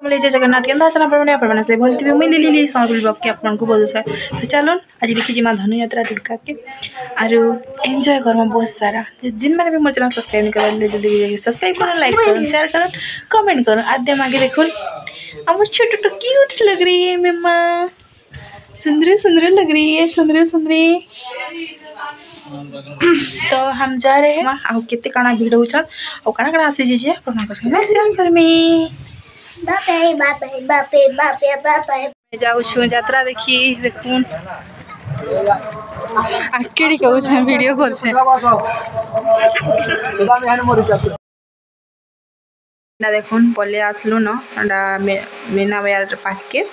बोले जय जगन्नाथ केन्दा अछन आपण से बोलती मुई लिली समरपुर ब्लॉग के आपको बोल तो चलो आज देखी जिमा धनु यात्रा दुर्गा के आरो एंजॉय करमा बहुत सारा जिन मैंने भी मोर चैनल सब्सक्राइब कर जल्दी सब्सक्राइब कर लाइक कर शेयर कर कमेंट कर आद्य आगे देखो हमार छोटू तो क्यूट लग रही है मम्मा सुंदर सुंदर लग रही है सुंदर सुंदर तो हम जा रहे हैं आउ केते काना भीड़ होछन और काना काना आसी जे अपना को शेयर करमी बापे बापे बापे बापे बापे जाऊ छु यात्रा देखी देखून आकेडी कहू छ वीडियो कर छ ना देखून पले आसलु न मीना बाजार पार्क के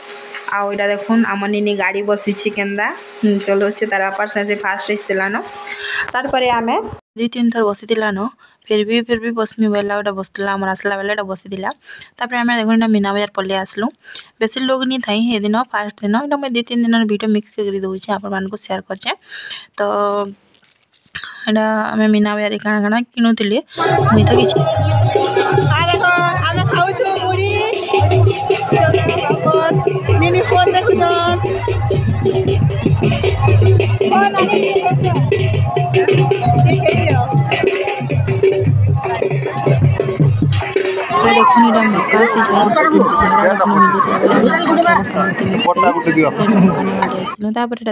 आउ इटा देखून आमनी गाड़ी बसी छी केंदा चलो से तार बापार से फास्ट आइसला न तार परे आमे 2-3 थर बसीतिला न फिर भी बसमी बेला ओटा बसला हमर आसला बेला एटा बसीतिला तापर आमे देखून मीना बाजार पले आसलु बेसी लोग नी थाई हे दिन फास्ट दिन एटा मैं 2-3 दिन वीडियो मिक्स कर दउ छी आप मान को शेयर कर छे तो एटा आमे मीना बाजार काना काना किनुतिले मुई तो किछि आ देखो आमे खाउ छु मुड़ी निनी फोन देखु न फोन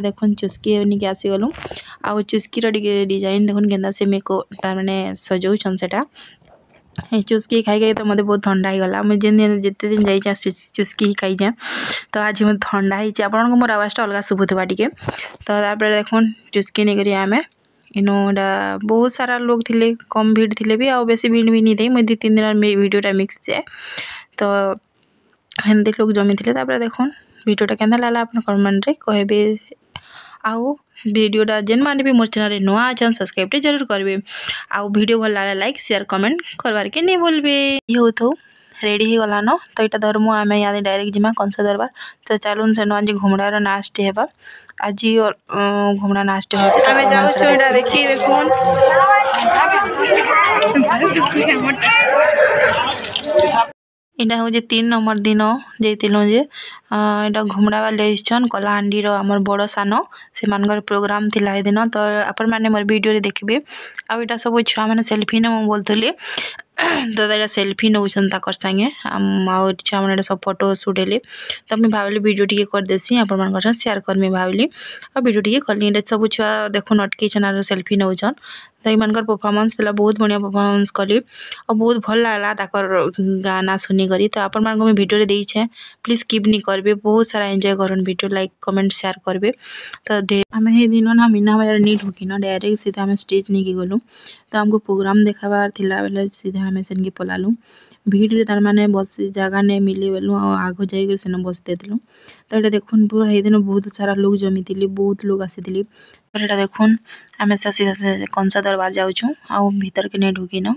देखुन चुस्की आसी गलु आ चुस्की डिजाइन देखुन केंदा से मेको तार माने सजौ छन सेटा चुस्की खाई खाई तो मते बहुत ठंडा ही गला मैं जिन जिते दिन जाई चुस्की खाई जाए तो आज मैं ठंडा ही आपन को मोर आवाज अलग सुबुथबा टिके तो तापर देखुन चुस्की नै करी आमे इनोडा बहुत सारा लोग थिले कम भीड़ थिले भी आ बेसी भीड़ भी नहीं थी मैं 2-3 दिन में वीडियोटा मिक्स जाए तो हिंदी लोग जमी थिले तापर देखुन वीडियोटा केंदा लाला अपन कमेंट रे कहबे आउ वीडियोटा जेन माने भी मोर चैनल रे नवा अछन सब्सक्राइब जरूर करबे आउ वीडियो भल लाला लाइक शेयर कमेंट करबार के नहीं भूलबे ये होथौ रेडी ही गला न तो इटा धर्मो आमे याद डायरेक्ट जिमा कंस दरबार तो चलून से न आज घुमड़ार नाचते हेबा आज घुमड़ा नाचते होते आमे जाऊ छोड़ा देखी देखुन इटा हो जे 3 नंबर दिन जैतिलो जे इटा घुमड़ा वाले आइछन कलाहांडी रो हमर बड़ सानो से मानगर प्रोग्राम थिला ए दिन तो अपन माने मोर वीडियो रे देखबे आ इटा सब छुआ माने सेल्फी न बोलथले तो दादा सेल्फी नौछन ताकर संगे आ छुआ माने सब फोटो शूट हेले तो मैं भाबली वीडियो टिके कर देसी अपन मान कर शेयर कर मैं भाबली आ वीडियो टिके करली सब छुआ देखुन अटकी छन सेल्फी नौछन तो इमानकर परफॉर्मेंस दिला बहुत बढ़िया परफॉर्मेंस कली और बहुत भल लागला ताकर गाना सुनी करी तो अपन मान को मैं वीडियो रे देई छे प्लीज स्किप नहीं करबे बहुत सारा एंजॉय करन वीडियो लाइक कमेंट शेयर करबे तो हमें हे दिन ना मीना बाजार नी ढुकी ना डायरेक्ट सीधा हमें स्टेज नहीं गलु तो हमको प्रोग्राम देखाबार थिला बेले सीधा हमें सेन के पलालु भीड़ रे तार माने बस जगह नहीं मिली बेलु आगो जाई सेन बस देतलु तो एटा देखुन पूरा हे दिन बहुत सारा लोग जमी थिले बहुत लोग आसीथिले पर एटा देखुन हमें सीधा से कंस दरबार जाऊ छु आ भीतर के नहीं ढुकी ना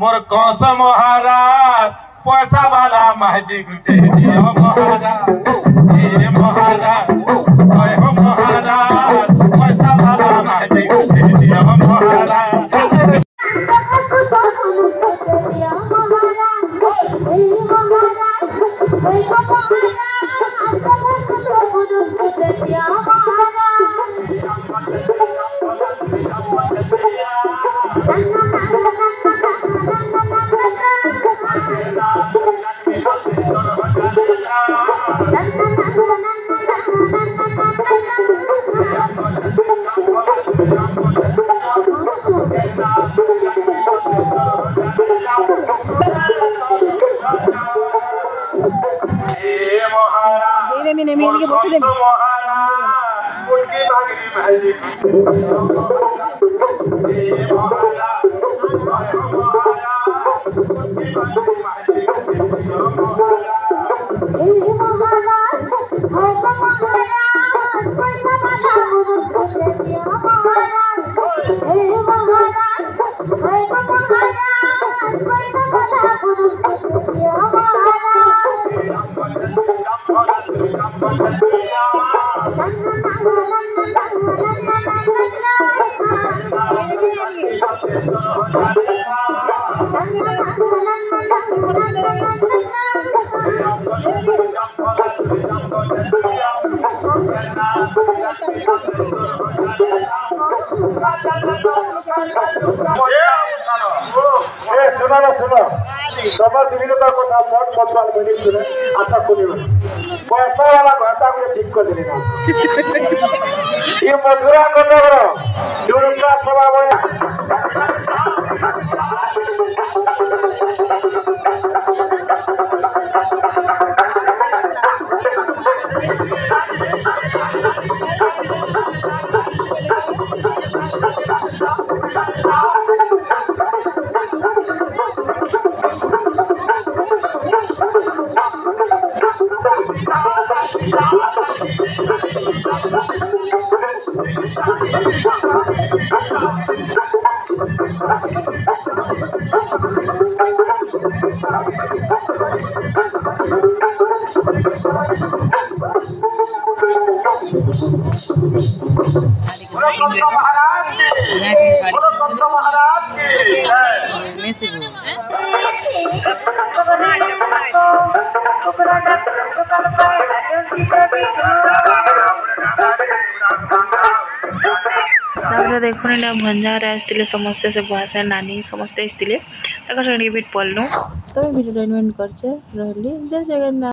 मोर कौस महाराज पैसा वाला महजी गुटे महाराज हे महाराज हो महाराज पैसा वाला महजी गुटे महाराज सुनो तब विविधता कथा मत मतवाद बनी सुने अच्छा सुनिए पैसा वाला घंटा को ठीक कर देना ये मधुरा कटक दुर्गा सभा देखो भंजार आसते समस्ते से बुआ नानी समस्ते आसते भेट पड़लु तो वीडियो एंड कर जय जगन्नाथ।